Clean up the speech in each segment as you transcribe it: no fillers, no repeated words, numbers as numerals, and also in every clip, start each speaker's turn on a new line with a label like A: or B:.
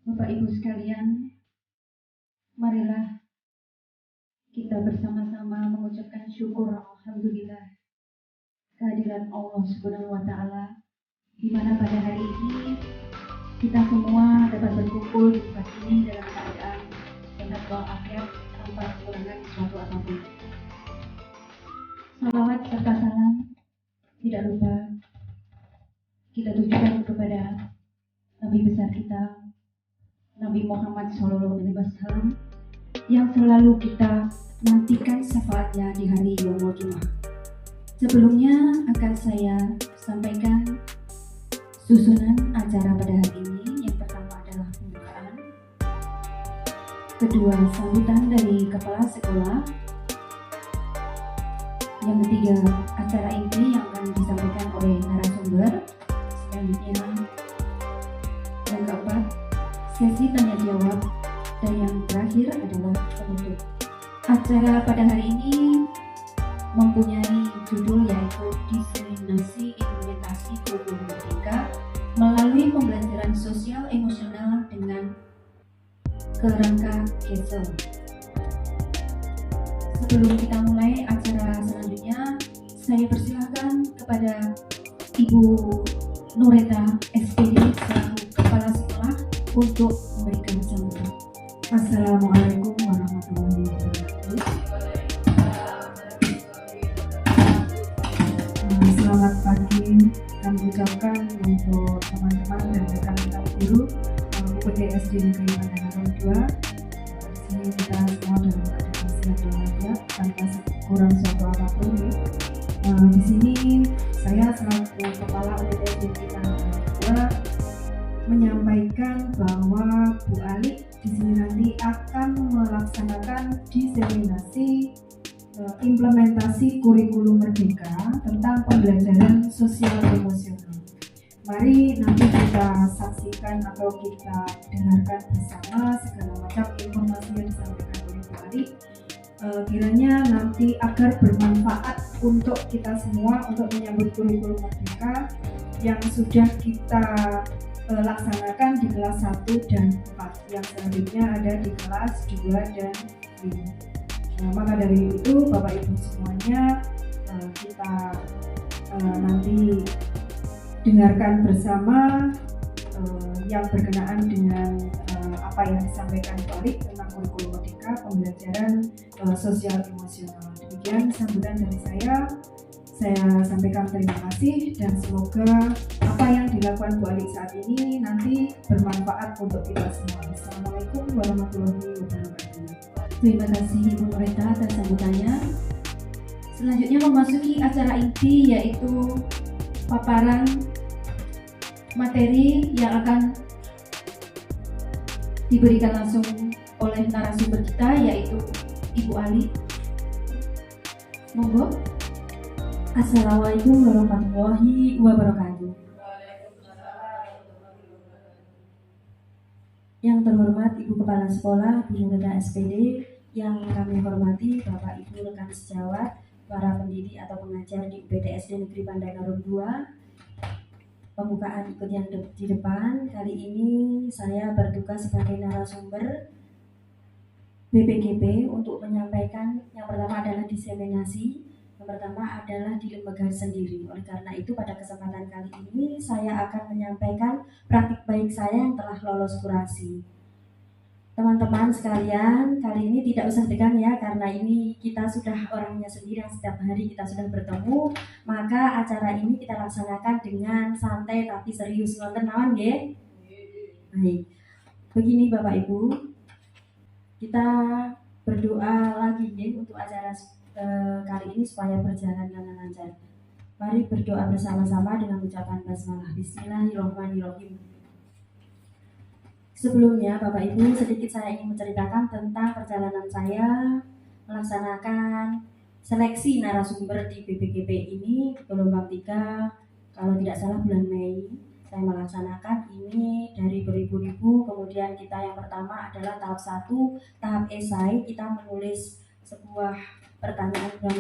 A: Bapak Ibu sekalian, marilah kita bersama-sama mengucapkan syukur Alhamdulillah kehadiran Allah Subhanahu wa Ta'ala, di mana pada hari ini kita semua dapat berkumpul di tempat ini dalam keadaan sehat walafiat tanpa kekurangan suatu apapun. Salawat serta salam tidak lupa kita tujukan kepada Nabi besar kita, Nabi Muhammad SAW, yang selalu kita nantikan syafaatnya di hari Yaumul Jumat. Sebelumnya akan saya sampaikan susunan acara pada hari ini. Yang pertama adalah pembukaan, kedua sambutan dari kepala sekolah, yang ketiga acara inti yang akan disampaikan oleh narasumber, selanjutnya yang keempat sesi tanya jawab, dan yang terakhir adalah penutup. Acara pada hari ini mempunyai judul yaitu Diseminasi Implementasi Kurikulum Merdeka melalui Pembelajaran Sosial Emosional dengan Kerangka Gesel. Sebelum kita mulai acara selanjutnya, saya persilakan kepada Ibu Nureta SPD selaku Kepala Sekolah untuk memberikan sambutan. Assalamualaikum warahmatullahi wabarakatuh. Selamat pagi kami ucapkan untuk teman-teman dan rekan-rekan guru UPT SD Negeri Pandanaran 2. Di sini kita semua dalam keadaan sehat dan walafiat tanpa kurang suatu apapun. Di sini saya selaku Kepala UPT SD Negeri Pandanaran 2 menyampaikan bahwa Bu Ali di sini nanti akan melaksanakan diseminasi implementasi kurikulum merdeka tentang pembelajaran sosial emosional. Mari nanti kita saksikan atau kita dengarkan bersama segala macam informasi yang disampaikan oleh Bu Ali. Kiranya nanti agar bermanfaat untuk kita semua untuk menyambut kurikulum merdeka yang sudah kita laksanakan di kelas 1 dan 4, yang selanjutnya ada di kelas 2 dan 5. Maka dari itu Bapak Ibu semuanya, kita nanti dengarkan bersama yang berkenaan dengan apa yang disampaikan Pak Alik tentang kurikulum merdeka pembelajaran sosial emosional. Demikian sambutan dari saya sampaikan terima kasih dan semoga apa yang dilakukan Bu Alik saat ini nanti bermanfaat untuk kita semua. Assalamualaikum warahmatullahi wabarakatuh. Terima kasih Ibu Nureta atas sambutannya. Selanjutnya memasuki acara inti, yaitu paparan materi yang akan diberikan langsung oleh narasumber kita, yaitu Ibu Ali. Monggo.
B: Assalamualaikum warahmatullahi wabarakatuh. Yang terhormat Ibu Kepala Sekolah, Bu Nureta SPD, yang kami hormati Bapak Ibu rekan sejawat, para pendidik atau pengajar di UPT SD Negeri Pandanaran 2. Pembukaan ikut yang di depan. Kali ini saya bertugas sebagai narasumber BPGP untuk menyampaikan yang pertama adalah diseminasi. Yang pertama adalah di lembaga sendiri. Oleh karena itu pada kesempatan kali ini saya akan menyampaikan praktik baik saya yang telah lolos kurasi. Teman-teman sekalian, kali ini tidak usah tegang ya, karena ini kita sudah orangnya sendiri yang setiap hari kita sudah bertemu. Maka acara ini kita laksanakan dengan santai tapi serius. Nonton nawan nggih? Baik. Begini Bapak Ibu, kita berdoa lagi nggih untuk acara kali ini supaya berjalan dengan lancar. Mari berdoa bersama-sama dengan ucapan basmalah. Bismillahirrahmanirrahim. Sebelumnya Bapak Ibu, sedikit saya ingin menceritakan tentang perjalanan saya melaksanakan seleksi narasumber di BPGP ini di gelombang 3, kalau tidak salah bulan Mei. Saya melaksanakan ini dari beribu-ribu. Kemudian kita yang pertama adalah tahap 1, tahap esai. Kita menulis sebuah pertanyaan dan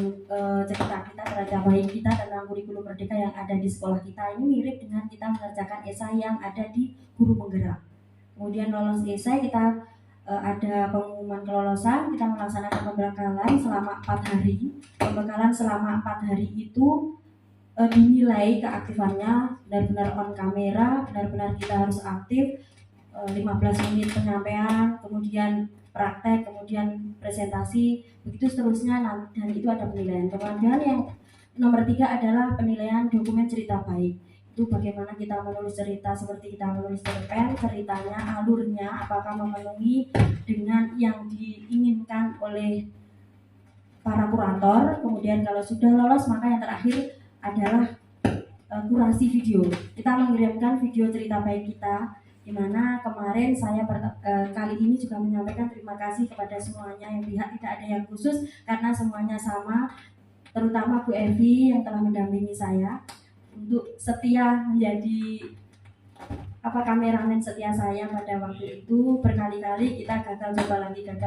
B: cerita kita terhadap baik kita tentang kurikulum merdeka yang ada di sekolah kita. Ini mirip dengan kita mengerjakan esai yang ada di guru penggerak. Kemudian lolos esai kita ada pengumuman kelolosan, kita melaksanakan pembekalan selama 4 hari. Pembekalan selama 4 hari itu dinilai keaktifannya benar-benar on kamera, benar-benar kita harus aktif, 15 menit penyampaian, kemudian praktek, kemudian presentasi, begitu seterusnya, dan itu ada penilaian. Kemudian yang nomor 3 adalah penilaian dokumen cerita baik. Itu bagaimana kita menulis cerita seperti kita menulis cerpen, ceritanya, alurnya, apakah memenuhi dengan yang diinginkan oleh para kurator. Kemudian kalau sudah lolos, maka yang terakhir adalah kurasi video. Kita mengirimkan video cerita baik kita, dimana kemarin saya kali ini juga menyampaikan terima kasih kepada semuanya yang pihak, tidak ada yang khusus karena semuanya sama, terutama Bu Evi yang telah mendampingi saya untuk setia menjadi kameramen setia saya pada waktu itu. Berkali-kali kita gagal coba lagi, dan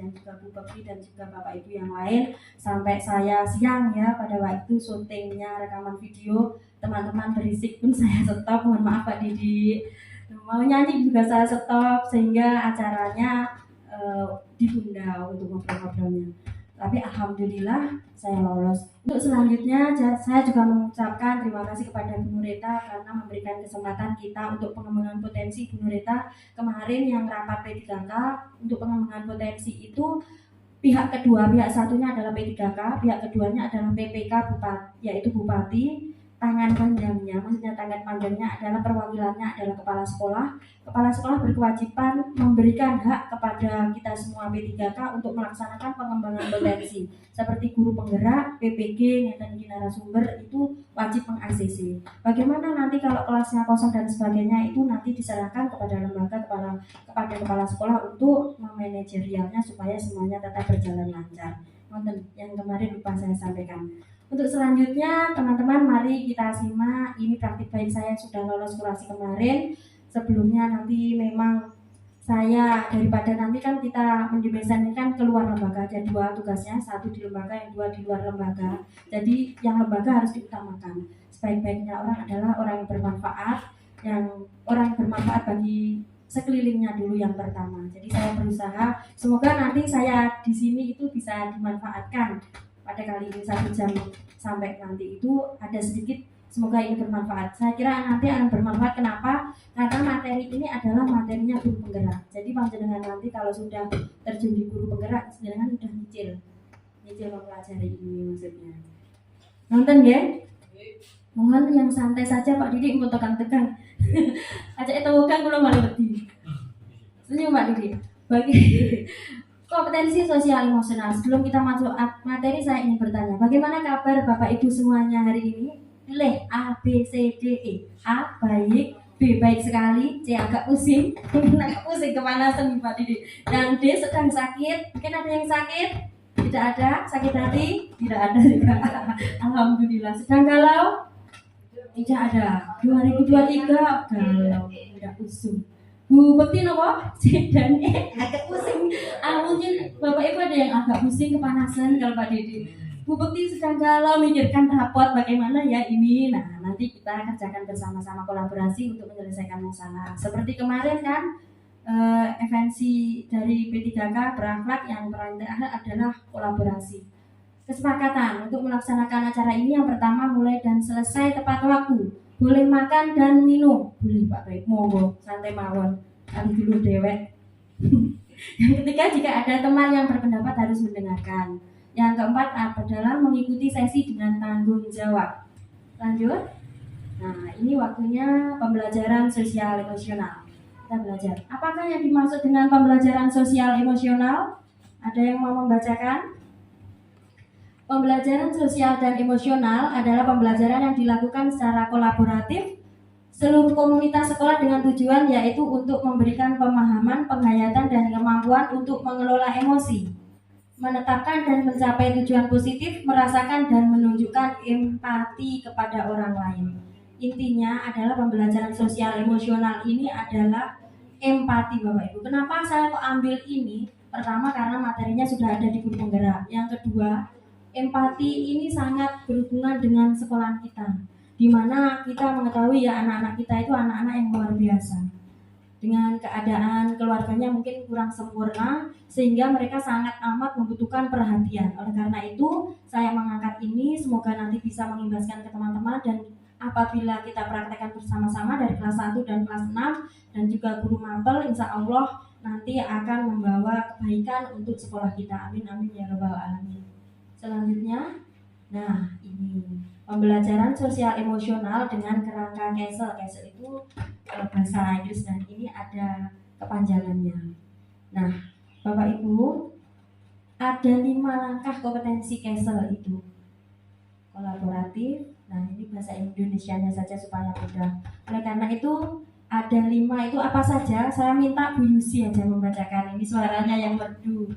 B: juga Bu Bekri dan juga Bapak Ibu yang lain, sampai saya siang ya pada waktu syutingnya rekaman video, teman-teman berisik pun saya stop, mohon maaf Pak Didi, mau nyanyi juga saya stop, sehingga acaranya ditunda untuk ngobrol-ngobrolnya. Tapi alhamdulillah saya lolos. Untuk selanjutnya saya juga mengucapkan terima kasih kepada Bu Nureta karena memberikan kesempatan kita untuk pengembangan potensi. Bu Nureta kemarin yang rapat P3K untuk pengembangan potensi itu pihak satunya adalah P3K, pihak keduanya adalah PPK Bupati, yaitu Bupati. Tangan panjangnya adalah perwakilannya adalah kepala sekolah. Kepala sekolah berkewajiban memberikan hak kepada kita semua P3K untuk melaksanakan pengembangan potensi seperti guru penggerak, PPG, dan narasumber itu wajib meng-ACC. Bagaimana nanti kalau kelasnya kosong dan sebagainya itu nanti diserahkan kepada lembaga kepada kepala sekolah untuk memanajerialnya supaya semuanya tetap berjalan lancar. Yang kemarin lupa saya sampaikan. Untuk selanjutnya teman-teman mari kita simak ini praktik baik saya yang sudah lolos kurasi kemarin. Sebelumnya nanti memang saya daripada nanti kan kita mendimensikan keluar lembaga, ada 2 tugasnya, 1 di lembaga, yang 2 di luar lembaga. Jadi yang lembaga harus diutamakan. Sebaik-baiknya orang adalah orang yang bermanfaat, bagi sekelilingnya dulu yang pertama. Jadi saya berusaha semoga nanti saya di sini itu bisa dimanfaatkan. Pada kali ini 1 jam sampai nanti itu ada sedikit, semoga ini bermanfaat. Saya kira nanti akan bermanfaat. Kenapa? Karena materi ini adalah materinya guru penggerak. Jadi panjenengan nanti kalau sudah terjun di guru penggerak, panjenengan sudah nyicil mempelajari ini maksudnya. Nonton ya? Mohon yang santai saja Pak Didi, mau tekan-tekan. Ajak itu kan belum malah lebih. Senyum Pak Didi. Bagi kompetensi sosial emosional. Sebelum kita masuk materi, saya ingin bertanya, bagaimana kabar Bapak Ibu semuanya hari ini? Pilih A, B, C, D, E. A, baik. B, baik sekali. C, agak pusing. Agak pusing, kepanasan Pak Didi. Dan D, sedang sakit. Mungkin ada yang sakit? Tidak ada. Sakit hati? Tidak ada juga. Alhamdulillah. Sedang galau? Tidak ada. 2023 galau. Tidak usung. Bu Bekti nopo? C dan E agak pusing. Mungkin Bapak Ibu ada yang agak pusing, kepanasan kalau Pak Didi. Bu Bekti sedang galau memikirkan rapot bagaimana ya ini. Nah, nanti kita kerjakan bersama-sama, kolaborasi untuk menyelesaikan masalah. Seperti kemarin kan FNC dari P3K berakhlak yang terakhir adalah kolaborasi. Kesepakatan untuk melaksanakan acara ini yang pertama mulai dan selesai tepat waktu. Boleh makan dan minum, boleh Pak Baik, monggo santai mawon, kali dulu dewek. Yang ketiga, jika ada teman yang berpendapat harus mendengarkan. Yang keempat adalah mengikuti sesi dengan tanggung jawab. Lanjut. Nah, ini waktunya pembelajaran sosial emosional. Kita belajar. Apakah yang dimaksud dengan pembelajaran sosial emosional? Ada yang mau membacakan? Pembelajaran sosial dan emosional adalah pembelajaran yang dilakukan secara kolaboratif seluruh komunitas sekolah dengan tujuan yaitu untuk memberikan pemahaman, penghayatan, dan kemampuan untuk mengelola emosi, menetapkan dan mencapai tujuan positif, merasakan dan menunjukkan empati kepada orang lain. Intinya adalah pembelajaran sosial emosional ini adalah empati Bapak Ibu. Kenapa saya kok ambil ini? Pertama karena materinya sudah ada di guru penggerak. Yang kedua, empati ini sangat berhubungan dengan sekolahan kita, di mana kita mengetahui ya anak-anak kita itu anak-anak yang luar biasa. dengan keadaan keluarganya mungkin kurang sempurna sehingga mereka sangat amat membutuhkan perhatian. Oleh karena itu saya mengangkat ini, semoga nanti bisa mengimbaskan ke teman-teman, dan apabila kita praktekkan bersama-sama dari kelas 1 dan kelas 6 dan juga guru mapel, insya Allah nanti akan membawa kebaikan untuk sekolah kita. Amin amin ya rabbal alamin. Selanjutnya, nah ini pembelajaran sosial emosional dengan kerangka CASEL. CASEL itu bahasa Inggris dan ini ada kepanjangannya. Nah, Bapak Ibu, ada 5 langkah kompetensi CASEL itu. Kolaboratif, nah ini bahasa Indonesianya saja supaya mudah. Oleh karena itu ada 5 itu apa saja? Saya minta Bu Yusi aja membacakan, ini suaranya yang merdu.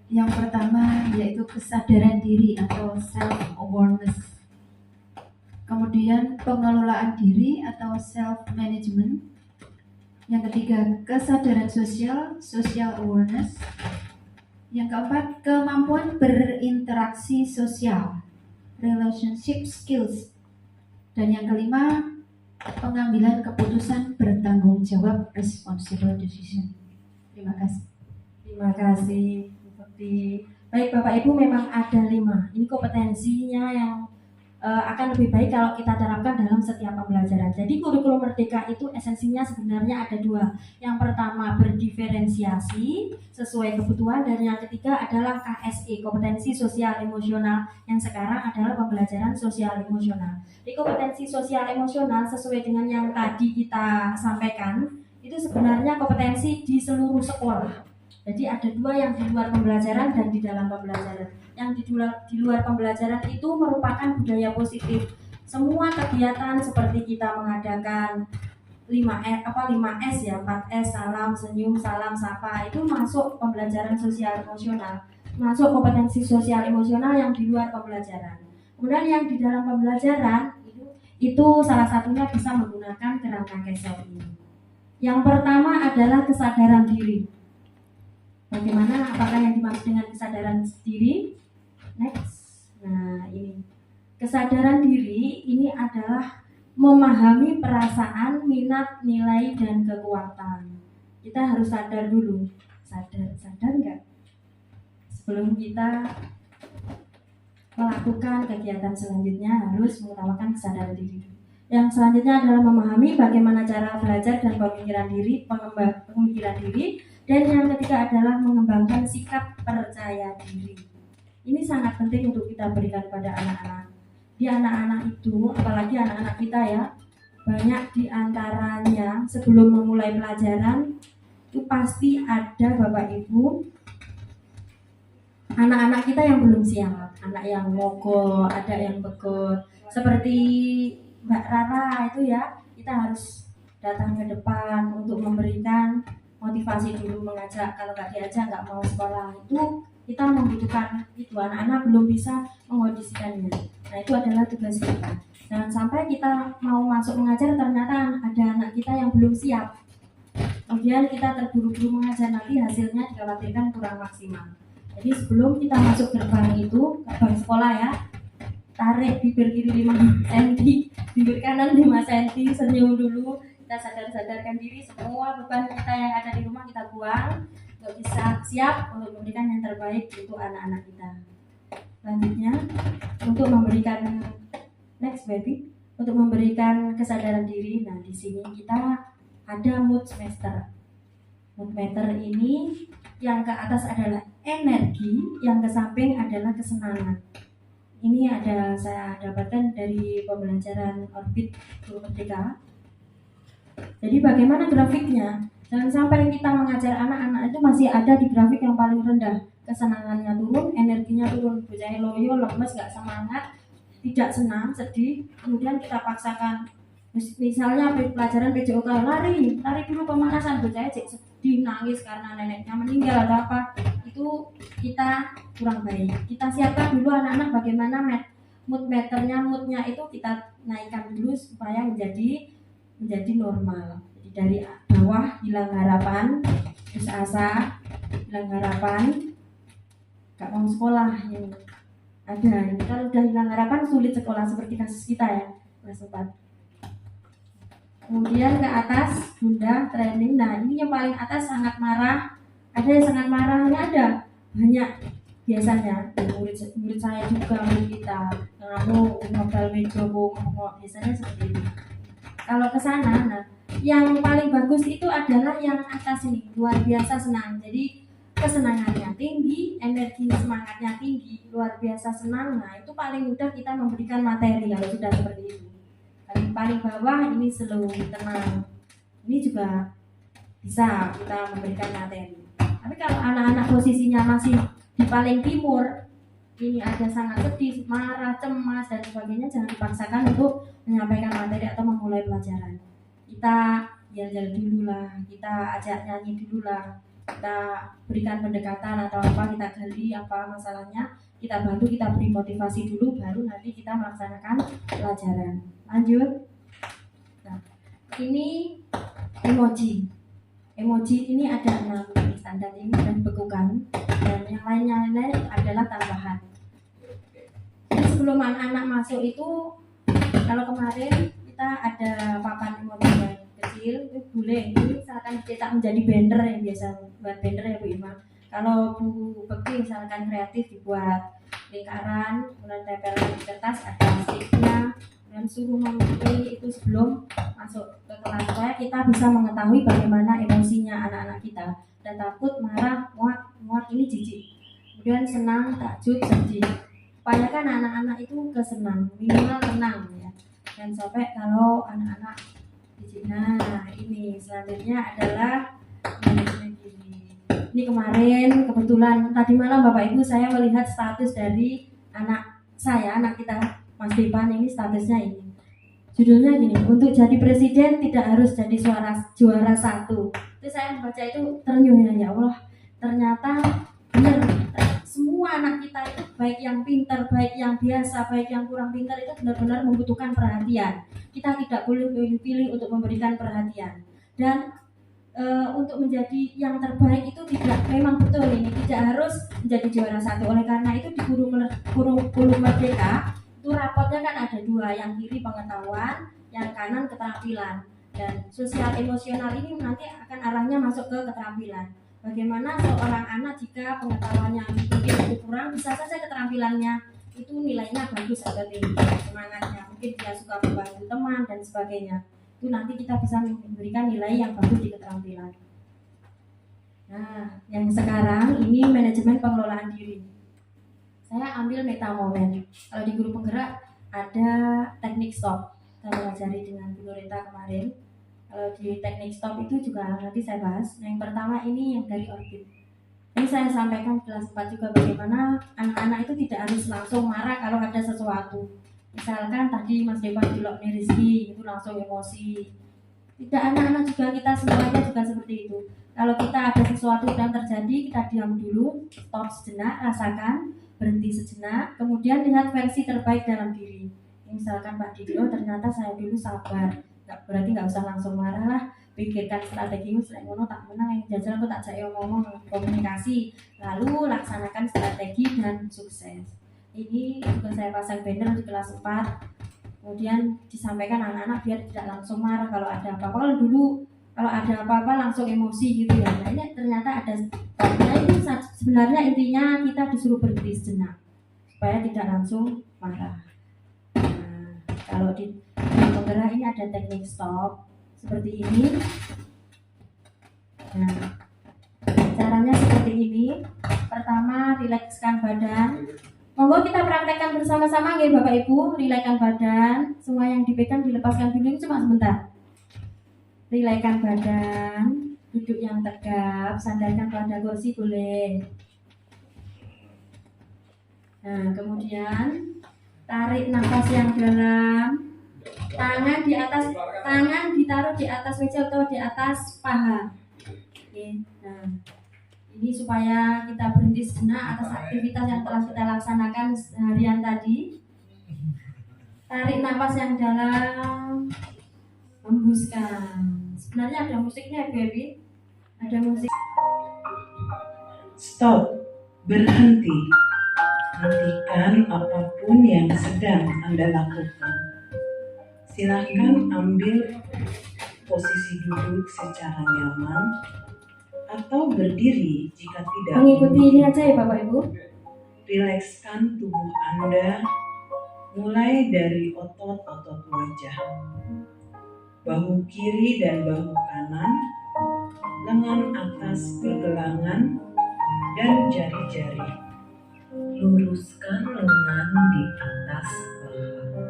A: Yang pertama yaitu kesadaran diri atau self-awareness. Kemudian pengelolaan diri atau self-management. Yang ketiga, kesadaran sosial, social awareness. Yang keempat, kemampuan berinteraksi sosial, relationship skills. Dan yang kelima, pengambilan keputusan bertanggung jawab, responsible decision. Terima kasih.
B: Terima kasih Bu Bekti. Baik Bapak Ibu, memang ada 5. Ini kompetensinya yang akan lebih baik kalau kita terapkan dalam setiap pembelajaran. Jadi kurikulum merdeka itu esensinya sebenarnya ada 2. Yang pertama berdiferensiasi sesuai kebutuhan, dan yang ketiga adalah KSE, kompetensi sosial emosional, yang sekarang adalah pembelajaran sosial emosional. Di kompetensi sosial emosional sesuai dengan yang tadi kita sampaikan, itu sebenarnya kompetensi di seluruh sekolah. Jadi ada 2, yang di luar pembelajaran dan di dalam pembelajaran. Yang di luar pembelajaran itu merupakan budaya positif. Semua kegiatan seperti kita mengadakan 5S ya, 4S, salam, senyum, salam, sapa, itu masuk pembelajaran sosial emosional, masuk kompetensi sosial emosional yang di luar pembelajaran. Kemudian yang di dalam pembelajaran itu salah satunya bisa menggunakan kerangka CASEL ini. Yang pertama adalah kesadaran diri. Bagaimana, apakah yang dimaksud dengan kesadaran diri? Next. Nah, ini kesadaran diri ini adalah memahami perasaan, minat, nilai, dan kekuatan. Kita harus sadar dulu. Sadar nggak? Sebelum kita melakukan kegiatan selanjutnya harus mengutamakan kesadaran diri. Yang selanjutnya adalah memahami bagaimana cara belajar dan pemikiran diri, pemikiran diri. Dan yang ketiga adalah mengembangkan sikap percaya diri. Ini sangat penting untuk kita berikan pada anak-anak. Di anak-anak itu, apalagi anak-anak kita ya, banyak di antaranya sebelum memulai pelajaran itu pasti ada Bapak Ibu anak-anak kita yang belum siap, anak yang mogok, ada yang begot. Seperti Mbak Rara itu ya, kita harus datang ke depan untuk memberikan motivasi dulu, mengajak. Kalau nggak diajak nggak mau sekolah, itu kita membutuhkan itu. Anak-anak belum bisa mengondisikannya. Nah, itu adalah tugas kita. Jangan sampai kita mau masuk mengajar ternyata ada anak kita yang belum siap, kemudian kita terburu-buru mengajar, nanti hasilnya dikhawatirkan kurang maksimal. Jadi sebelum kita masuk gerbang itu, gerbang sekolah ya, tarik bibir kiri 5 cm, bibir kanan 5 cm, senyum dulu. Kita sadar-sadarkan diri, semua beban kita yang ada di rumah kita buang, untuk bisa siap untuk memberikan yang terbaik untuk anak-anak kita. Selanjutnya, untuk memberikan next baby, untuk memberikan kesadaran diri. Nah, di sini kita ada mood meter. Mood meter ini yang ke atas adalah energi, yang ke samping adalah kesenangan. Ini ada saya dapatkan dari pembelajaran Orbit Guru Merdeka. Jadi bagaimana grafiknya? Jangan sampai kita mengajar anak-anak itu masih ada di grafik yang paling rendah. Kesenangannya turun, energinya turun, bocahnya loyo, lemes, gak semangat, tidak senang, sedih. Kemudian kita paksakan, misalnya pelajaran PJOK, lari dulu pemanasan, bocahnya sedih, nangis karena neneknya meninggal atau apa. Itu kita kurang baik. Kita siapkan dulu anak-anak bagaimana mood meternya, moodnya itu kita naikkan dulu supaya menjadi normal. Jadi dari bawah hilang harapan, terus asa, hilang harapan, gak mau sekolah ini ada. Ini kalau udah hilang harapan sulit sekolah, seperti kasus kita ya, kelas 4. Kemudian ke atas bunda training. Nah ini yang paling atas sangat marah. Ada yang sangat marahnya, ada banyak biasanya. Murid saya juga, murid kita ngamuk, modal meja, biasanya seperti itu. Kalau ke sana, nah yang paling bagus itu adalah yang atas ini, luar biasa senang. Jadi kesenangannya tinggi, energi semangatnya tinggi, luar biasa senang. Nah itu paling mudah kita memberikan materi kalau sudah seperti itu. Paling bawah ini slow, tenang. Ini juga bisa kita memberikan materi. Tapi kalau anak-anak posisinya masih di paling timur, ini ada sangat sedih, marah, cemas dan sebagainya, jangan dipaksakan untuk menyampaikan materi atau memulai pelajaran. Kita jalan-jalan dulu lah, kita ajak nyanyi dulu lah, kita berikan pendekatan atau apa, kita gali apa masalahnya, kita bantu, kita beri motivasi dulu, baru nanti kita melaksanakan pelajaran. Lanjut. Nah, ini emoji. Emoji ini ada 6 standar ini dan dibekukan, dan yang lainnya adalah tambahan. Jadi sebelum anak-anak masuk itu, kalau kemarin kita ada papan emoji yang kecil, itu boleh ini misalkan kita menjadi banner yang biasa buat banner ya Bu Ima. Kalau Bu Bekti misalkan kreatif dibuat lingkaran, kemudian tempelan di kertas, ada sticknya, dan suruh memilih itu sebelum masuk ke kelas supaya kita bisa mengetahui bagaimana emosinya anak-anak kita, dan takut, marah, muak ini jijik, kemudian senang, takjub, sedih, supaya kan anak-anak itu kesenang, minimal tenang ya, dan sampai kalau anak-anak jijik. Nah ini selanjutnya adalah manajemen diri. Ini kemarin kebetulan tadi malam Bapak Ibu saya melihat status dari anak saya, anak kita Mas Depan, ini statusnya ini. Judulnya gini, untuk jadi presiden tidak harus jadi juara 1. Itu saya membaca itu ternyuh, ya Allah, ternyata benar, semua anak kita itu baik yang pintar, baik yang biasa, baik yang kurang pintar itu benar-benar membutuhkan perhatian. Kita tidak boleh pilih-pilih untuk memberikan perhatian. Dan untuk menjadi yang terbaik itu tidak, memang betul ini tidak harus menjadi juara 1. Oleh karena itu di guru merdeka itu rapotnya kan ada 2, yang kiri pengetahuan, yang kanan keterampilan. Dan sosial emosional ini nanti akan arahnya masuk ke keterampilan. Bagaimana seorang anak jika pengetahuannya mungkin kurang, bisa saja keterampilannya itu nilainya bagus atau tinggi, semangatnya, mungkin dia suka membantu teman dan sebagainya. Itu nanti kita bisa memberikan nilai yang bagus di keterampilan. Nah, yang sekarang ini manajemen pengelolaan diri. Saya ambil meta moment. Kalau di guru penggerak ada teknik stop. Saya pelajari dengan Bu Nurita kemarin. Kalau di teknik stop itu juga nanti saya bahas. Yang pertama ini yang dari orbit. Ini saya sampaikan di kelas 4 juga bagaimana anak-anak itu tidak harus langsung marah kalau ada sesuatu. Misalkan tadi Mas Depan Julok nih Rizky, itu langsung emosi. Tidak, anak-anak juga kita semuanya juga seperti itu. Kalau kita ada sesuatu yang terjadi, kita diam dulu, stop sejenak, rasakan, berhenti sejenak, kemudian lihat versi terbaik dalam diri. Misalkan Pak Didi, oh ternyata saya dulu sabar, berarti nggak usah langsung marah lah, pikirkan strategimu, selain ngono tak menang, yang jajal aku tak jaya ngomong, komunikasi, lalu laksanakan strategi dan sukses. Ini juga saya pasang banner di kelas 4, kemudian disampaikan anak-anak biar tidak langsung marah kalau ada apa-apa. Kalau dulu kalau ada apa-apa langsung emosi gitu ya. Nah ini ternyata ada stopnya. Itu sebenarnya intinya kita disuruh berhenti sejenak supaya tidak langsung marah. Nah, kalau di penggerak ini ada teknik stop seperti ini. Nah, caranya seperti ini. Pertama, rilekskan badan. Monggo kita praktekkan bersama-sama ya Bapak Ibu. Rilekskan badan. Semua yang dipegang dilepaskan dulu, ini cuma sebentar. Rilekskan badan, duduk yang tegap, sandarkan pada kursi boleh. Nah, kemudian tarik nafas yang dalam. Tangan ditaruh di atas meja atau di atas paha. Oke. Nah, ini supaya kita berhenti sejenak atas aktivitas yang telah kita laksanakan seharian tadi. Tarik nafas yang dalam, hembuskan. Sebenarnya ada musiknya, baby. Ada musik.
C: Stop, berhenti. Hentikan apapun yang sedang Anda lakukan. Silahkan ambil posisi duduk secara nyaman atau berdiri jika tidak
B: Mengikuti ini aja ya Bapak Ibu.
C: Rilekskan tubuh Anda mulai dari otot-otot wajah, bahu kiri dan bahu kanan, lengan atas pergelangan, dan jari-jari. Luruskan lengan di atas paha.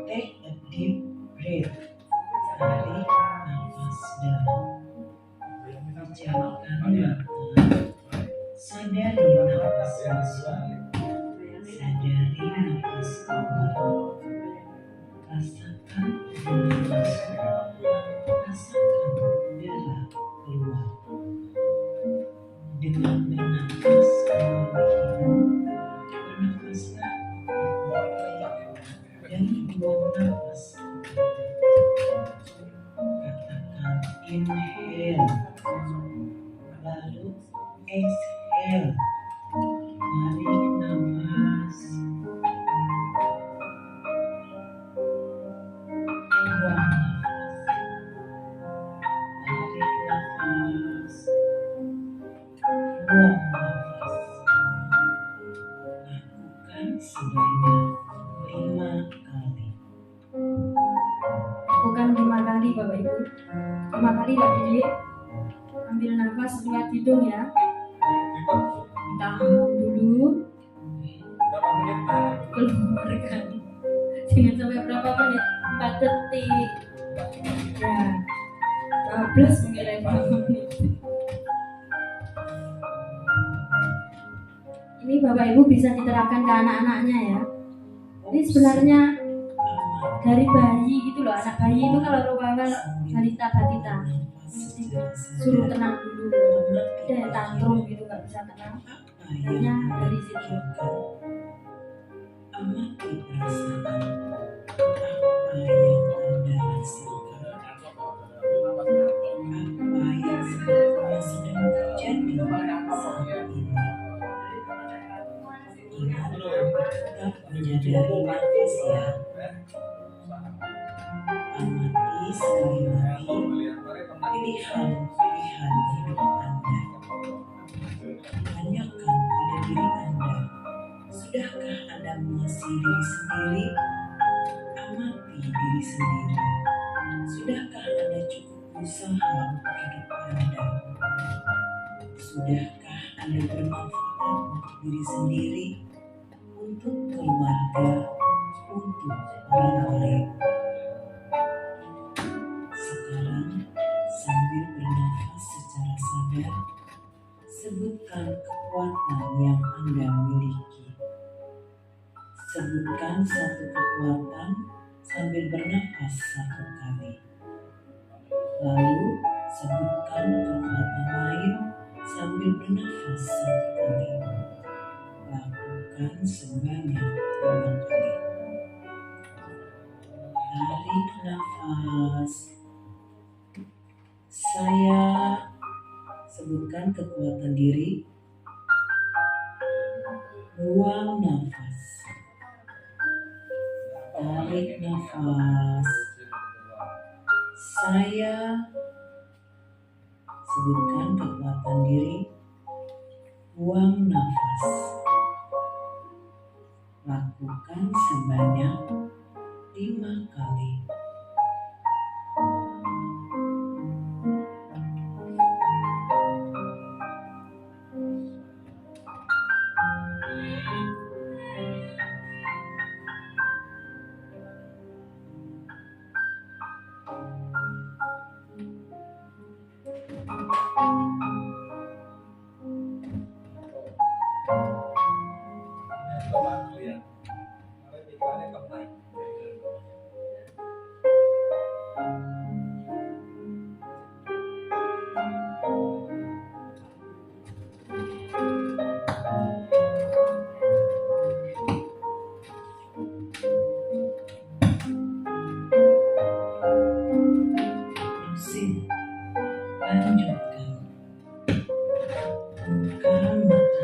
C: Take a deep breath. Tarik nafas dalam. Pejamkan mata. Sadari nafas masuk. Sadari nafas keluar. Rasakan udara masuk. Rasakan udara keluar. Dengan bernafas melalui hidung, bernafaslah dan buang nafas. Katakan inhale, lalu exhale. Tarik nafas, buang nafas. Tarik nafas, buang nafas. Lakukan sebanyak 5 kali.
B: Bukan 5 kali Bapak Ibu. 5 kali berdiri. Ambil nafas lewat hidung ya. Tahan dulu. Keluarkan. Jangan sampai berapa menit? 4 detik. Ya. 12 mungkin ya, 5 menit. Ini Bapak Ibu bisa diterapkan ke anak-anaknya ya. Ini sebenarnya dari bayi gitu loh. Anak bayi itu kalau rupanya balita batita suruh tenang dulu. Ada yang tantrum gitu nggak bisa tenang. Hanya dari situ.
C: Amati perasaan apa yang Anda rasakan, apa yang sedang terjadi saat ini. Ingat tetap menyadari nafas ya. Amati sekali lagi pilihan-pilihan hidup Anda. Tanyakan pada diri Anda, sudahkah Anda mengasihi diri sendiri? Amati diri sendiri. Sudahkah Anda cukup berusaha untuk hidup Anda? Sudahkah Anda bermanfaat untuk diri sendiri, untuk keluarga, untuk orang lain? Sekarang, sambil bernafas secara sadar, sebutkan kekuatan yang Anda miliki. Sebutkan satu kekuatan sambil bernafas 1 kali. Lalu, sebutkan kekuatan lain sambil bernafas 1 kali. Lakukan sebanyak 5 kali. Tarik nafas. Saya sebutkan kekuatan diri. Buang nafas. Tarik nafas. Saya sebutkan kekuatan diri. Buang nafas. Lakukan sebanyak 5 kali. Lanjutkan. Buka mata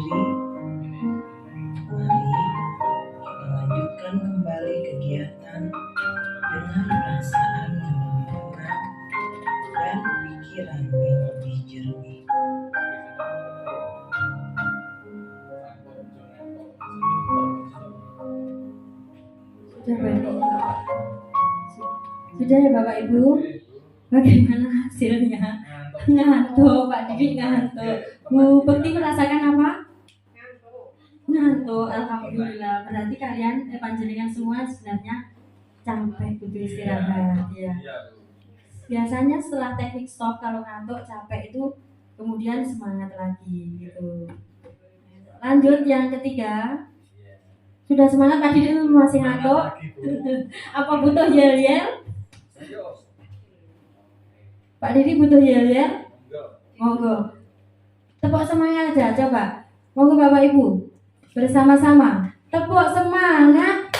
C: sendiri. Mari kita lanjutkan kembali kegiatan dengan perasaan yang lebih tenang dan pikiran yang lebih jernih.
B: Sudah ya Bapak Ibu? Bagaimana hasilnya? Ngantuk, Pak Didi ngantuk. Bu Bekti merasakan apa? Ngantuk, alhamdulillah. Berarti kalian panjenengan semua sebenarnya capek butuh istirahat ya. Biasanya setelah teknik stop kalau ngantuk capek itu kemudian semangat lagi gitu. Lanjut yang ketiga. Sudah semangat Pak Didi masih ngantuk? Apa butuh yel-yel? Pak Didi butuh yel-yel? Monggo. Tepuk semangat aja coba. Monggo Bapak Ibu. Bersama-sama. Tepuk semangat.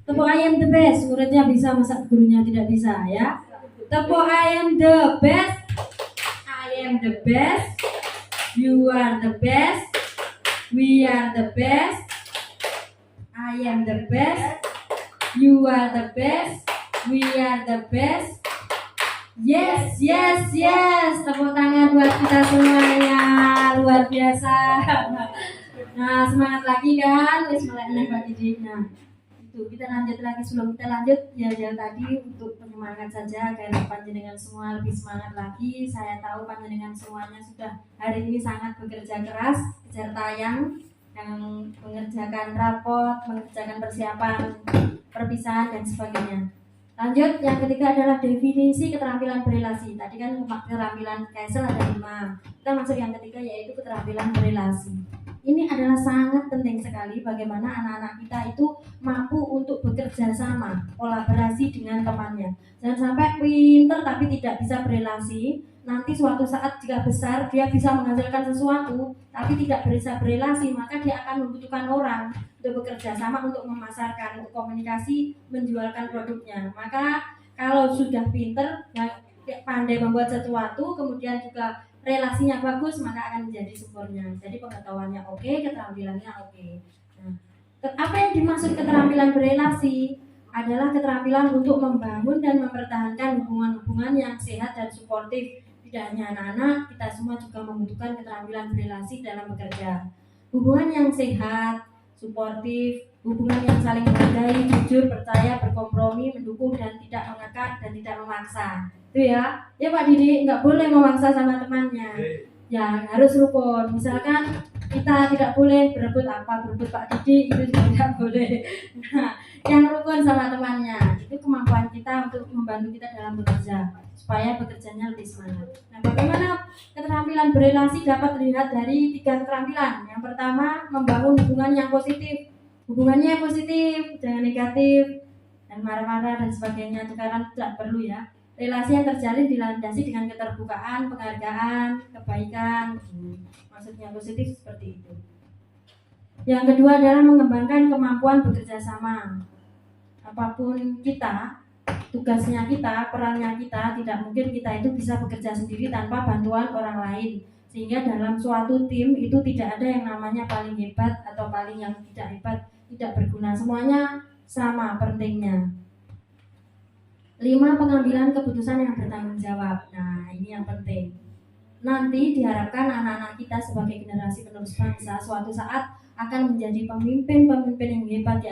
B: Tepuk I am the best. Muridnya bisa, masa gurunya tidak bisa ya. Tepuk I am the best. I am the best. You are the best. We are the best. I am the best. You are the best. We are the best. Yes, yes, yes. Tepuk tangan buat kita semuanya. Luar biasa. Nah, semangat lagi kan? Wis mulai Pak Didi. Nah, itu kita lanjut lagi. Sebelum kita lanjut, ya tadi untuk penyemangat saja agar panjenengan semua lebih semangat lagi. Saya tahu panjenengan semuanya sudah hari ini sangat bekerja keras, kejar tayang, yang mengerjakan rapot, mengerjakan persiapan perpisahan dan sebagainya. Lanjut, yang ketiga adalah definisi keterampilan berelasi. Tadi kan keterampilan Kaisel ada 5. Kita masuk yang ketiga yaitu keterampilan berelasi. Ini adalah sangat penting sekali bagaimana anak-anak kita itu mampu untuk bekerja sama, kolaborasi dengan temannya. Jangan sampai pinter tapi tidak bisa berelasi. Nanti suatu saat jika besar dia bisa menghasilkan sesuatu tapi tidak bisa berelasi, maka dia akan membutuhkan orang untuk bekerja sama untuk memasarkan, untuk komunikasi, menjualkan produknya. Maka kalau sudah pinter, pandai membuat sesuatu, kemudian juga relasinya bagus, maka akan menjadi sempurna. Jadi pengetahuannya oke, keterampilannya oke. Nah, apa yang dimaksud keterampilan berelasi? Adalah keterampilan untuk membangun dan mempertahankan hubungan-hubungan yang sehat dan suportif. Tidak hanya anak-anak, kita semua juga membutuhkan keterampilan berelasi dalam bekerja. Hubungan yang sehat, suportif, hubungan yang saling menghargai, jujur, percaya, berkompromi, mendukung dan tidak mengekang dan tidak memaksa. Itu ya Pak Didi, nggak boleh memaksa sama temannya. Ya harus rukun. Misalkan kita tidak boleh berebut Pak Didi itu juga tidak boleh. Nah, yang rukun sama temannya itu kemampuan kita untuk membantu kita dalam bekerja supaya bekerjanya lebih semangat. Nah, bagaimana keterampilan berelasi dapat dilihat dari 3 keterampilan. Yang pertama, membangun hubungan yang positif. Hubungannya positif, jangan negatif dan marah-marah dan sebagainya. Itu karena tidak perlu ya. Relasi yang terjalin dilandasi dengan keterbukaan, penghargaan, kebaikan. Maksudnya positif seperti itu. Yang kedua adalah mengembangkan kemampuan bekerja sama. Apapun kita, tugasnya kita, perannya kita, tidak mungkin kita itu bisa bekerja sendiri tanpa bantuan orang lain. Sehingga dalam suatu tim itu tidak ada yang namanya paling hebat atau paling yang tidak hebat, tidak berguna. Semuanya sama pentingnya. 5. Pengambilan keputusan yang bertanggung jawab. Nah, ini yang penting. Nanti diharapkan anak-anak kita sebagai generasi penerus bangsa suatu saat akan menjadi pemimpin-pemimpin yang hebat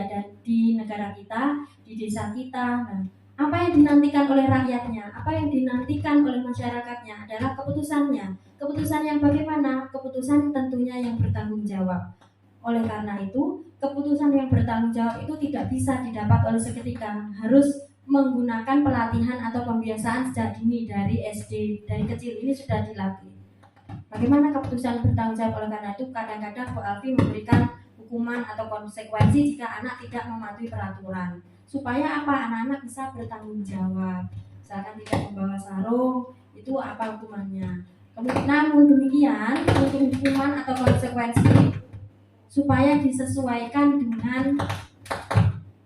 B: di negara kita, di desa kita. Nah, apa yang dinantikan oleh rakyatnya, apa yang dinantikan oleh masyarakatnya adalah keputusannya. Keputusan yang bagaimana? Keputusan tentunya yang bertanggung jawab. Oleh karena itu, keputusan yang bertanggung jawab itu tidak bisa didapat oleh seketika. Harus menggunakan pelatihan atau pembiasaan sejak dini dari SD, dari kecil ini sudah dilatih. Bagaimana keputusan bertanggung jawab? Oleh karena itu kadang-kadang Bu Alfi memberikan hukuman atau konsekuensi jika anak tidak mematuhi peraturan. Supaya apa? Anak-anak bisa bertanggung jawab. Misalkan tidak membawa sarung, itu apa hukumannya? Namun demikian, untuk hukuman atau konsekuensi supaya disesuaikan dengan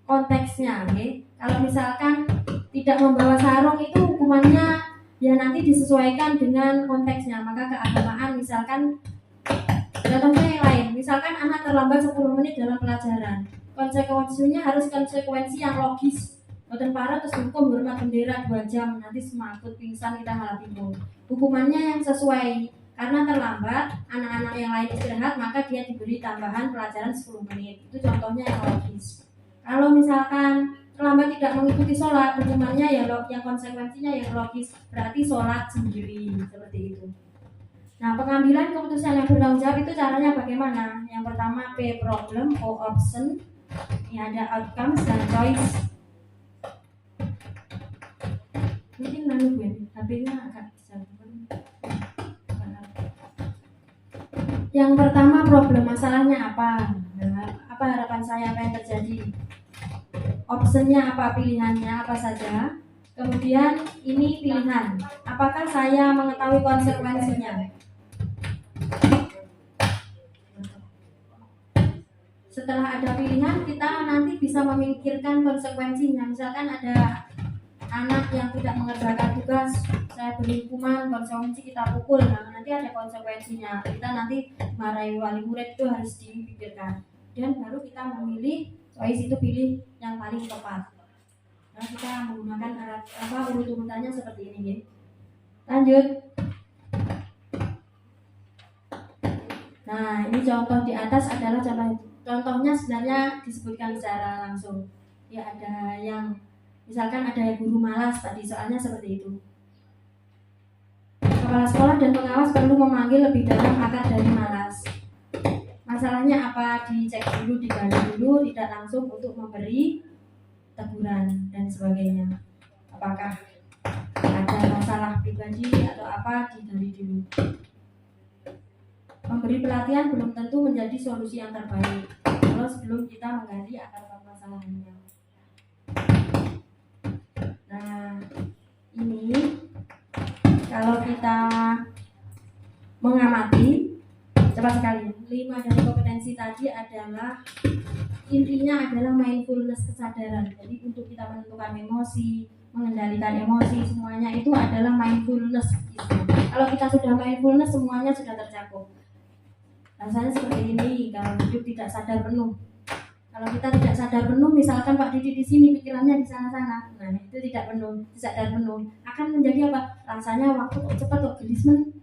B: konteksnya, okay? Kalau misalkan tidak membawa sarung itu hukumannya ya nanti disesuaikan dengan konteksnya. Maka keagamaan misalkan contohnya yang lain, misalkan anak terlambat 10 menit dalam pelajaran, konsekuensinya harus konsekuensi yang logis. Boten parah terus hukum hormat bendera 2 jam, nanti semakut pingsan kita malah bingung. Hukumannya yang sesuai, karena terlambat anak-anak yang lain istirahat maka dia diberi tambahan pelajaran 10 menit. Itu contohnya yang logis. Kalau misalkan terlambat tidak mengikuti sholat, hukumannya ya yang konsekuensinya yang logis, berarti sholat sendiri seperti itu. Nah, pengambilan keputusan yang bertanggung jawab itu caranya bagaimana? Yang pertama P problem, O option, ini ada outcomes dan choice. Mungkin lalu gue, HP-nya agak bisa. Yang pertama problem, masalahnya apa? Apa harapan saya, apa yang terjadi? Optionnya apa, pilihannya apa saja? Kemudian ini pilihan, apakah saya mengetahui konsekuensinya? Setelah ada pilihan, kita nanti bisa memikirkan konsekuensinya. Misalkan ada anak yang tidak mengerjakan tugas, saya beri hukuman, konsekuensi kita pukul. Nah, nanti ada konsekuensinya. Kita nanti marahi wali murid itu harus dipikirkan. Dan baru kita memilih, choice itu pilih yang paling tepat. Nah, kita menggunakan urut-urutannya seperti ini, ya. Lanjut. Nah, ini contoh di atas adalah contohnya sebenarnya disebutkan secara langsung. Ya, ada yang misalkan ada yang guru malas tadi, soalnya seperti itu. Kepala sekolah dan pengawas perlu memanggil lebih dalam akar dari malas. Masalahnya apa? Dicek dulu, digali dulu, tidak langsung untuk memberi teguran dan sebagainya. Apakah ada masalah pribadi atau apa, digali dulu. Memberi pelatihan belum tentu menjadi solusi yang terbaik kalau sebelum kita menggali akar permasalahannya. Nah, ini kalau kita mengamati cepat sekali. 5 dari kompetensi tadi adalah intinya adalah mindfulness, kesadaran. Jadi untuk kita menentukan emosi, mengendalikan emosi, semuanya itu adalah mindfulness. Kalau kita sudah mindfulness, semuanya sudah tercakup. Rasanya seperti ini, kalau hidup tidak sadar penuh. Kalau kita tidak sadar penuh, misalkan Pak Didi di sini, pikirannya di sana-sana, nah itu tidak penuh, sadar penuh. Akan menjadi apa? Rasanya waktu cepat kok gelismen,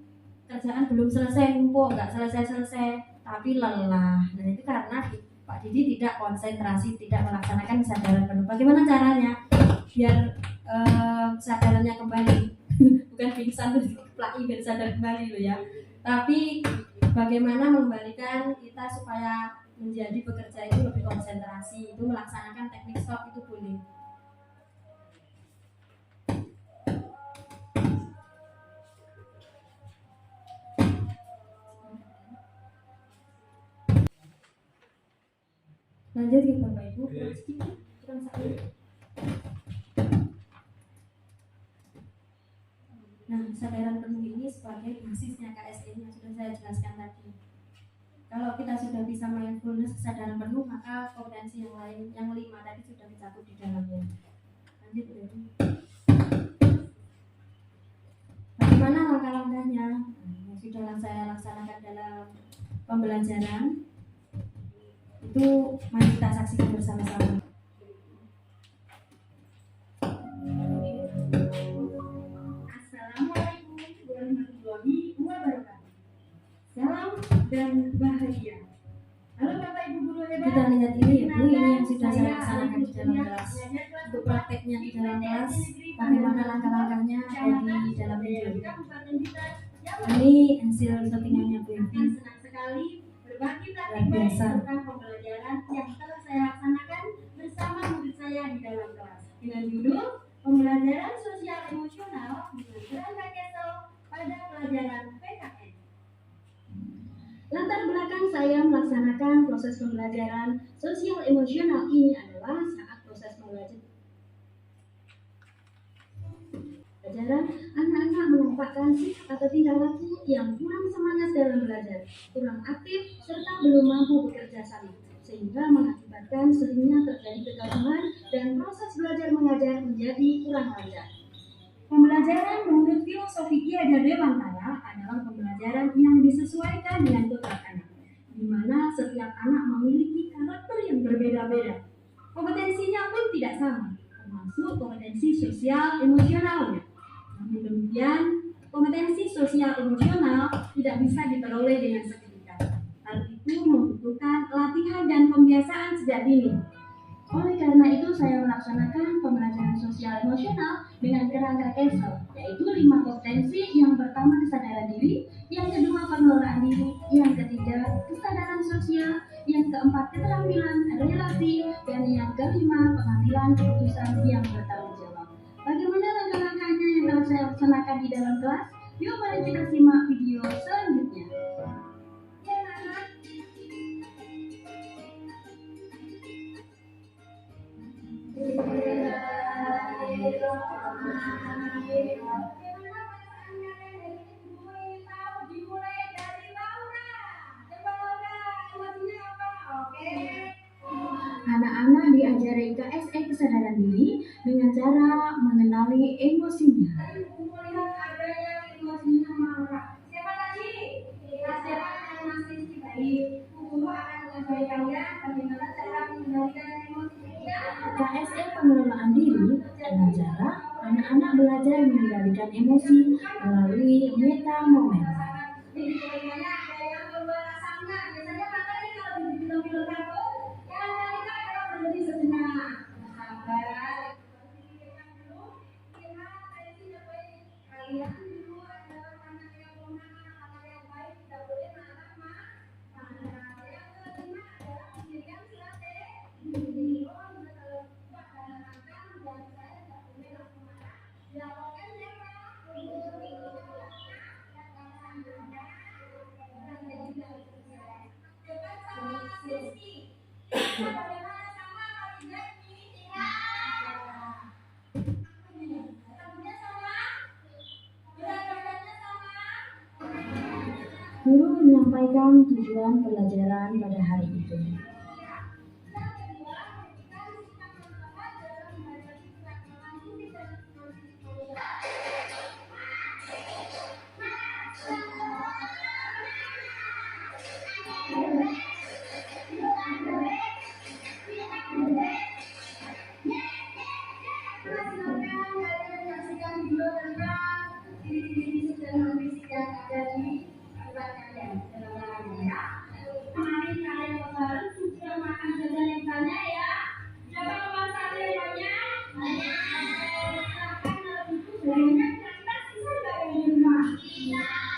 B: kerjaan belum selesai, numpuk, nggak selesai-selesai, tapi lelah. Nah itu karena Pak Didi tidak konsentrasi, tidak melaksanakan kesadaran penuh. Bagaimana caranya? Biar kesadarannya kembali, bukan pingsan terus plaki biar sadar kembali loh ya. Tapi bagaimana mengembalikan kita supaya menjadi bekerja itu lebih konsentrasi, itu melaksanakan teknik stop itu boleh. Lanjut ya Bapak Ibu, kurang satu. Nah, kesadaran penuh ini sebagai basisnya KSN yang sudah saya jelaskan tadi. Kalau kita sudah bisa mindfulness, kesadaran penuh, maka kompetensi yang lain, yang 5 tadi sudah dicakup di dalamnya. Lanjut ya. Bagaimana langkah-langkahnya? Yang sudah saya laksanakan dalam pembelajaran, itu mari kita saksikan bersama-sama. Assalamualaikum warahmatullahi wabarakatuh. Salam dan bahagia. Halo Bapak Ibu guru hebat. Kita lihat ini ya Bu, ini yang sudah saya laksanakan di dalam kelas. Untuk prakteknya di dalam kelas, bagaimana langkah-langkahnya di dalam video. Ini hasil settingannya Bu Evi.
D: Senang sekali berbagi
B: luar biasa
D: tentang pembelajaran yang telah saya laksanakan bersama murid saya di dalam kelas dengan judul Pembelajaran Sosial Emosional dengan Kerangka Kessel pada pelajaran PKN. Latar belakang saya melaksanakan proses pembelajaran sosial emosional ini adalah saat proses pembelajaran, anak-anak menampakkan sikap atau tingkah laku yang kurang semangat dalam belajar, kurang aktif, serta belum mampu bekerja sama. sehingga mengakibatkan seringnya terjadi kegaduhan dan proses belajar mengajar menjadi kurang lancar. Pembelajaran menurut filosofi Ki Hajar Dewantara adalah pembelajaran yang disesuaikan dengan kotak anak, di mana setiap anak memiliki karakter yang berbeda-beda. Kompetensinya pun tidak sama, termasuk kompetensi sosial emosionalnya. Namun demikian, kompetensi sosial emosional tidak bisa diperoleh dengan seketika. Hal itu membutuhkan latihan dan pembiasaan sejak dini. Oleh karena itu, saya melaksanakan pembelajaran sosial emosional dengan kerangka CASEL, yaitu 5 kompetensi. Yang pertama, kesadaran diri; yang kedua, pengelolaan diri; yang ketiga, kesadaran sosial; yang keempat, keterampilan relasi; dan yang kelima, pengambilan keputusan yang bertanggung jawab. Bagaimana langkah-langkahnya yang telah saya laksanakan di dalam kelas? Yuk mari kita simak video selanjutnya. Anak-anak diajari KSE kesadaran diri dengan cara mengenali emosinya. Melihat ada yang emosinya marah. Siapa tadi? Siapa yang masih baik? Guru akan mengajari kalian bagaimana cara mengendalikan emosinya. KSE pengelolaan diri dengan cara anak-anak belajar mengendalikan emosi melalui meta momen. Di videonya ada yang berbuat sama. Biasanya makanya kalau di film-film kartun yang kita adalah berhenti sejenak. Sabar. Kalian dulu adalah anak yang pemaaf, anak yang baik, tidak boleh marah. Yang kelima adalah pendirian strategi. Guru menyampaikan tujuan pelajaran pada hari itu.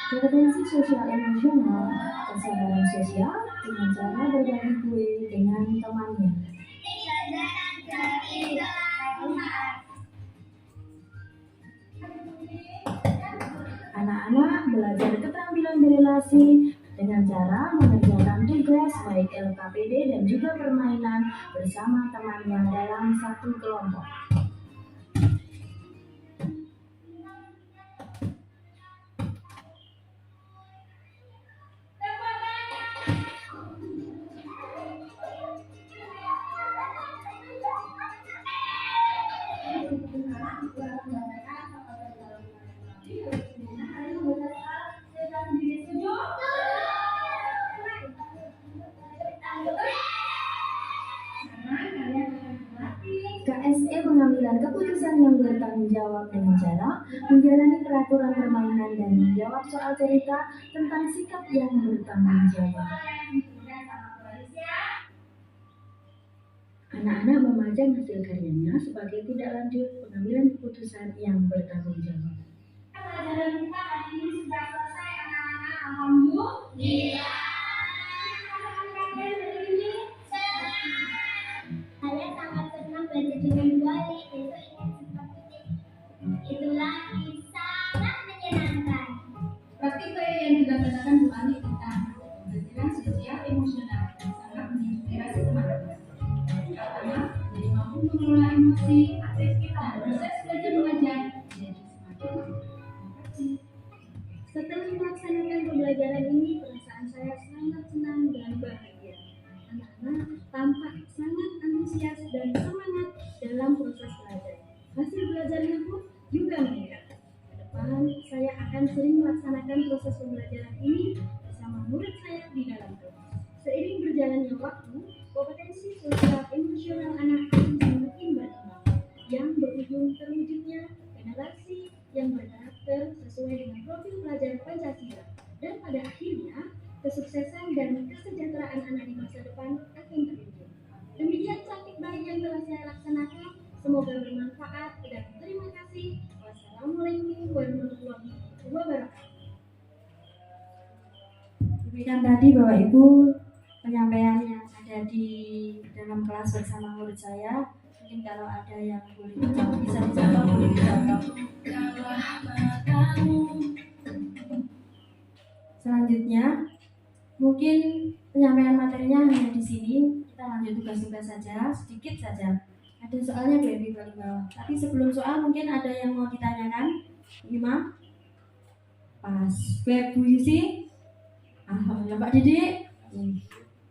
D: Kompetensi sosial emosional, kesadaran sosial dengan cara berbagi kue dengan temannya. Anak-anak belajar keterampilan berelasi dengan cara mengerjakan tugas baik LKPD dan juga permainan bersama temannya dalam satu kelompok. KSE pengambilan keputusan yang bertanggung jawab dengan cara menjalani peraturan permainan dan menjawab soal cerita tentang sikap yang bertanggung jawab. Anak-anak memajang hasil karyanya sebagai tindak lanjut pengambilan keputusan yang bertanggung jawab. Pelajaran kita hari ini sudah selesai, anak-anak. Alhamdulillah. Saya sangat senang belajar dengan Bu Ali. Besok ingin seperti itulah sangat menyenangkan. Praktik yang dilaksanakan Bu Ali tentang pembelajaran sosial emosional sangat menginspirasi teman-teman. Pertama, jadi mampu mengelola emosi, dan proses belajar mengajar jadi semakin efektif. Setelah melaksanakan pembelajaran ini, perasaan saya sangat senang dan bahagia. Anak-anak sering melaksanakan proses pembelajaran ini bersama murid saya di dalam kelas. Seiring berjalannya waktu, kompetensi sosial emosional anak akan semakin berkembang, yang berujung terwujudnya generasi yang berkarakter sesuai dengan profil pelajar Pancasila, dan pada akhirnya kesuksesan dan kesejahteraan anak di masa depan akan terwujud. Demikian praktik baik yang telah saya laksanakan, semoga bermanfaat dan terima kasih. Wassalamualaikum warahmatullahi wabarakatuh.
B: Demikian tadi Bapak Ibu penyampaian yang ada di dalam kelas bersama murid saya. Mungkin kalau ada yang boleh dijawab, bisa dijawab, boleh dijawab. Selanjutnya, mungkin penyampaian materinya hanya di sini. Kita lanjut tugas-tugas saja, sedikit saja. Ada soalnya Bu Evi paling bawah. Tapi sebelum soal mungkin ada yang mau ditanyakan. Ima? Pas. Bu Yusi? Alhamdulillah. Pak Didik?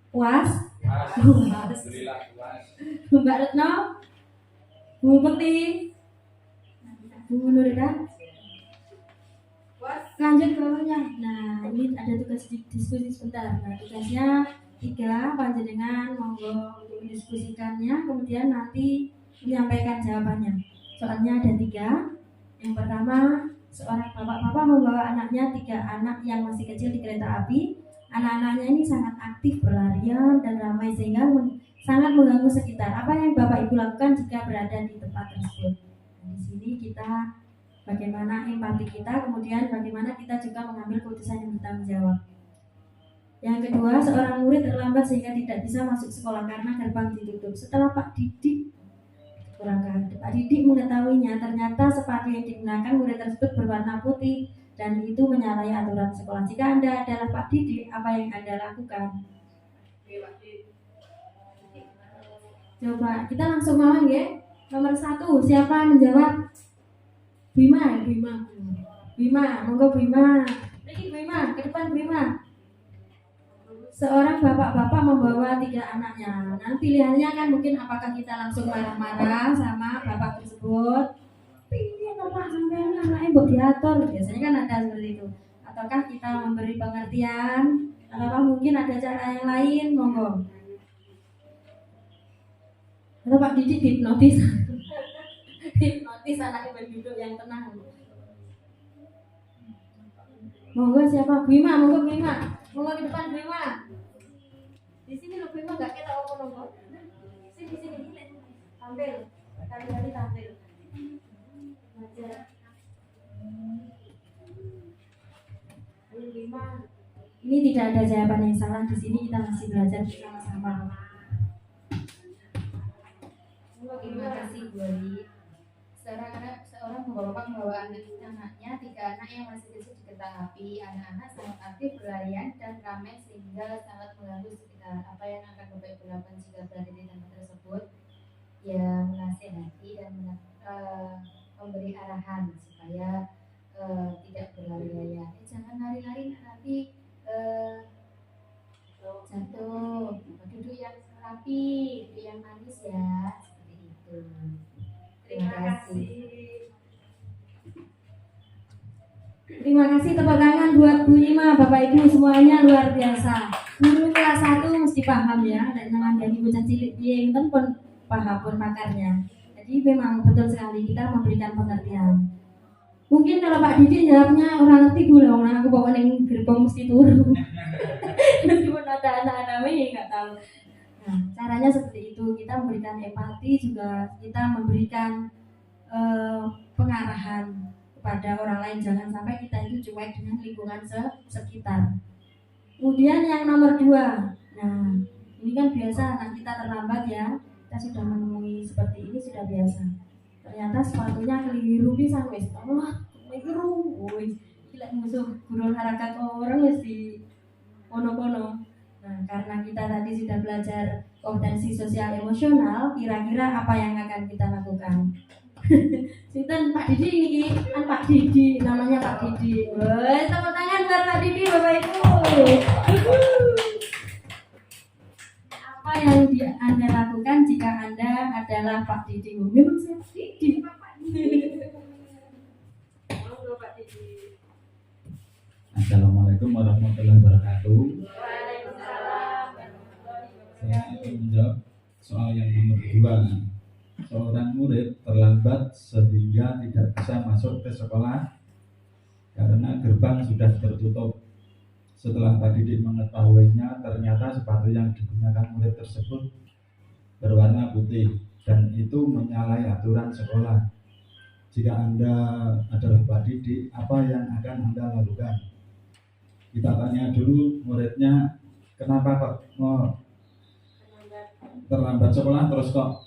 B: Puas?
E: Alhamdulillah puas.
B: Mbak Retno? Bu Bekti? Bu Nurida? Lanjut ke bawahnya. Nah, ini ada tugas diskusi sebentar. Nah, tugasnya 3, panjenengan monggo untuk mendiskusikannya, kemudian nanti menyampaikan jawabannya. Soalnya ada 3. Yang pertama, seorang bapak-bapak membawa anaknya, 3 anak yang masih kecil di kereta api. Anak-anaknya ini sangat aktif berlarian dan ramai sehingga sangat mengganggu sekitar. Apa yang Bapak Ibu lakukan jika berada di tempat tersebut? Nah, di sini kita bagaimana empati kita, kemudian bagaimana kita juga mengambil keputusan yang bertanggung jawab. Yang kedua, seorang murid terlambat sehingga tidak bisa masuk sekolah karena gerbang ditutup. Setelah Pak Didik mengetahuinya, ternyata sepatu yang digunakan murid tersebut berwarna putih dan itu menyalahi aturan sekolah. Jika Anda adalah Pak Didik, apa yang Anda lakukan? Coba kita langsung mawon ya. Nomor 1, siapa menjawab? Bima, monggo Bima. Niki Bima, ke depan Bima. Seorang bapak-bapak membawa 3 anaknya. Nah, pilihannya kan mungkin apakah kita langsung marah-marah sama bapak tersebut, pilih bapak sampai anaknya buat diatur. Biasanya kan ada seperti itu. Ataukah kita memberi pengertian? Ataukah mungkin ada cara yang lain? Monggo. Atau Pak Didik hipnotis. Hipnotis anaknya berduduk yang tenang. Monggo siapa? Bima, monggo Bima. Monggo ke depan Bima. Di sini lo Bima enggak kita apa monggo. Sini. Tampil. Kali-kali tampil. Baca. Ayo Bima. Ini tidak ada jawaban yang salah, di sini kita masih belajar bersama-sama.
F: Terima kasih Bu Ali. Seorang bapak membawa anaknya, 3 anak yang masih kecil di kereta api. Anak-anak sangat aktif berlarian dan ramai sehingga sangat mengganggu sekitar. Apa yang akan Bapak Ibu lakukan jika berada di tempat tersebut? Ya, menasihati dan memberi arahan supaya tidak berlari-larian. Jangan lari-lari nanti jatuh. Duduk yang rapi, duduk yang manis ya. Seperti itu. Terima kasih.
B: Terima kasih, tepuk tangan buat Bu Ima, Bapak Ibu semuanya luar biasa. Guru kelas 1 mesti paham ya, dan menghadapi bocah cilik yang pun paham pun pakarnya. Jadi memang betul sekali kita memberikan pengertian. Mungkin kalau Pak Didik jawabnya orang ngerti Bu loh, aku bawa neng gerbong mesti turun. Meskipun ada anak-anak yang nggak tahu. Nah, caranya seperti itu, kita memberikan empati juga, kita memberikan pengarahan kepada orang lain, jangan sampai kita itu cuek dengan lingkungan sekitar. Kemudian yang nomor 2, nah ini kan biasa anak kita terlambat ya, kita sudah menemui seperti ini sudah biasa. Ternyata sepatunya keliru pisan wis tolak, keliru, wis gila musuh guru harakat orang wis di kono-kono. Nah, karena kita tadi sudah belajar kompetensi sosial emosional, kira-kira apa yang akan kita lakukan? Sinten Pak Didi ini kan Pak Didi, namanya Pak Didi. Woi, tepuk tangan buat Pak Didi, Bapak Ibu. Apa yang Anda lakukan jika Anda adalah Pak Didi? Memang saya Didi, Pak Didi. Pak Didi.
E: Assalamualaikum warahmatullahi wabarakatuh. Saya akan menjawab soal yang nomor 2. Seorang murid terlambat sehingga tidak bisa masuk ke sekolah karena gerbang sudah tertutup. Setelah Pak Didik mengetahuinya, ternyata sepatu yang digunakan murid tersebut berwarna putih dan itu menyalahi aturan sekolah. Jika Anda adalah Pak Didik, apa yang akan Anda lakukan? Kita tanya dulu muridnya, kenapa kok mau terlambat sekolah terus kok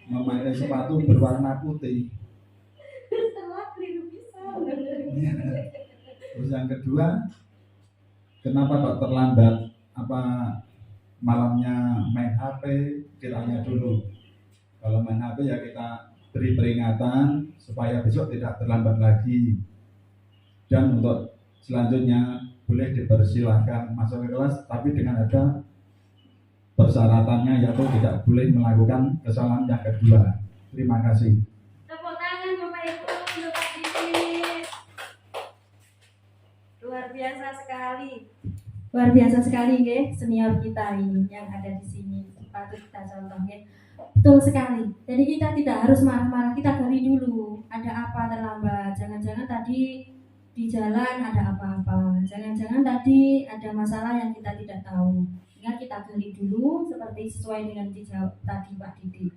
E: memakai sepatu berwarna putih? Terus yang kedua, kenapa kok terlambat? Apa malamnya main HP? Kita tanya dulu. Kalau main HP ya kita beri peringatan supaya besok tidak terlambat lagi. Dan untuk selanjutnya boleh dipersilahkan masuk ke kelas, tapi dengan ada persyaratannya, yaitu tidak boleh melakukan kesalahan yang kedua. Terima kasih.
D: Tepuk tangan Bapak Ibu untuk Pak Didik.
B: Luar biasa sekali. Luar biasa sekali nggih, senior kita ini yang ada di sini. Patut kita contoh nggih. Betul sekali. Jadi kita tidak harus marah-marah, kita gali dulu. Ada apa terlambat? Jangan-jangan tadi di jalan ada apa-apa. Jangan-jangan tadi ada masalah yang kita tidak tahu. Sehingga kita gali dulu seperti sesuai dengan dijawab tadi Pak Didik.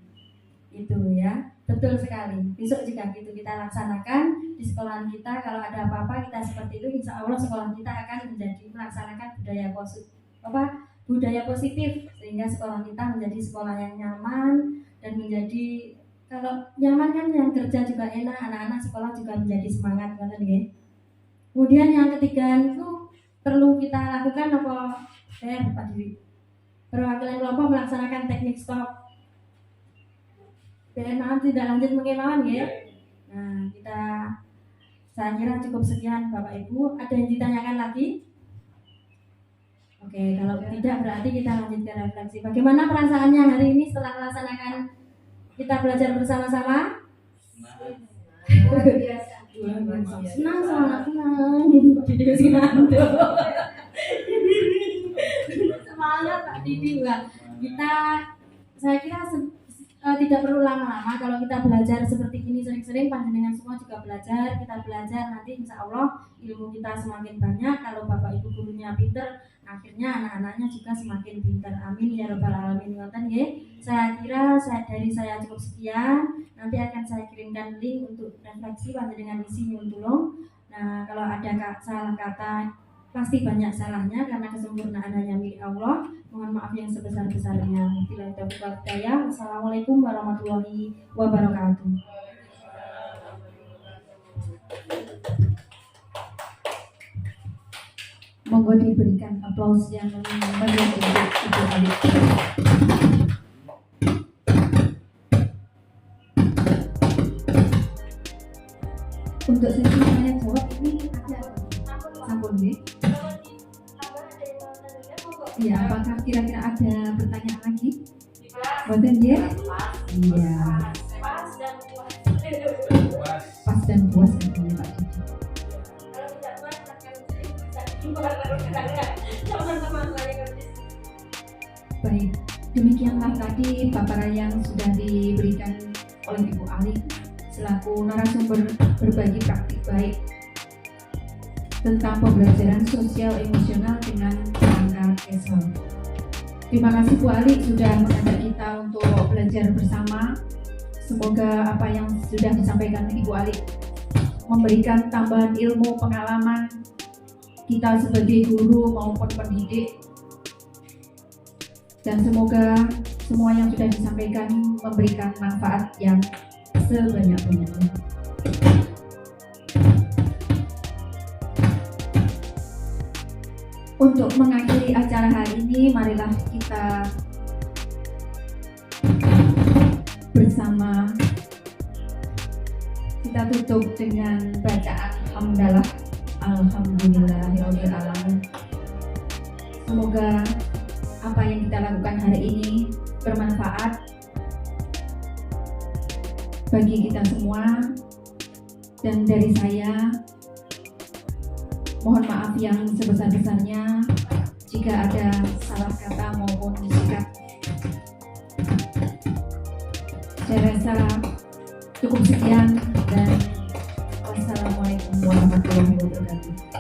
B: Itu ya. Betul sekali. Besok juga gitu kita laksanakan di sekolah kita. Kalau ada apa-apa kita seperti itu, insya Allah sekolah kita akan menjadi melaksanakan budaya positif sehingga sekolah kita menjadi sekolah yang nyaman dan menjadi, kalau nyaman kan yang kerja juga enak, anak-anak sekolah juga menjadi semangat kan ya. Kemudian yang ketiga itu perlu kita lakukan apa? Pak Dwi. Perwakilan kelompok melaksanakan teknik stop. Maaf tidak lanjut mengimauan ya. Nah, saya kira cukup sekian Bapak Ibu. Ada yang ditanyakan lagi? Oke, kalau tidak berarti kita lanjut ke refleksi. Bagaimana perasaannya hari ini setelah melaksanakan kita belajar bersama-sama?
D: Luar biasa.
B: Senang, sangat senang. Didik semangat Pak Didik. Saya kira tidak perlu lama-lama. Kalau kita belajar seperti ini sering-sering, panjenengan semua juga belajar. Kita belajar nanti insya Allah ilmu kita semakin banyak. Kalau Bapak Ibu gurunya pinter, akhirnya anak-anaknya juga semakin pintar. Amin ya rabbal alamin. Ngoten nggih. Saya kira dari saya cukup sekian. Nanti akan saya kirimkan link untuk refleksi panjenengan isi nyuwun tulung. Nah, kalau ada salah kata, pasti banyak salahnya karena kesempurnaan hanya milik Allah. Mohon maaf yang sebesar-besarnya. Bila taufiq wal hidayah. Wassalamualaikum warahmatullahi wabarakatuh. Monggo diberikan aplaus yang meriah untuk Ibu Alif. Untuk sesi tanya jawab ini ada sampun nggih. Iya, apakah kira-kira ada pertanyaan lagi? Boten nggih? Iya. Pas dan puas katanya Pak Didi. Baik, demikianlah tadi paparan yang sudah diberikan oleh Ibu Ali selaku narasumber berbagi praktik baik tentang pembelajaran sosial emosional dengan kerangka CESL. Terima kasih Bu Ali sudah mengajak kita untuk belajar bersama. Semoga apa yang sudah disampaikan Ibu Ali memberikan tambahan ilmu pengalaman kita sebagai guru maupun pendidik, dan semoga semua yang sudah disampaikan memberikan manfaat yang sebanyak-banyaknya. Untuk mengakhiri acara hari ini, marilah kita bersama kita tutup dengan bacaan hamdalah. Alhamdulillahirabbil alamin. Semoga apa yang kita lakukan hari ini bermanfaat bagi kita semua, dan dari saya
G: Mohon maaf yang sebesar-besarnya jika ada salah kata maupun sikap. Saya rasa cukup sekian dan wassalamualaikum warahmatullahi wabarakatuh.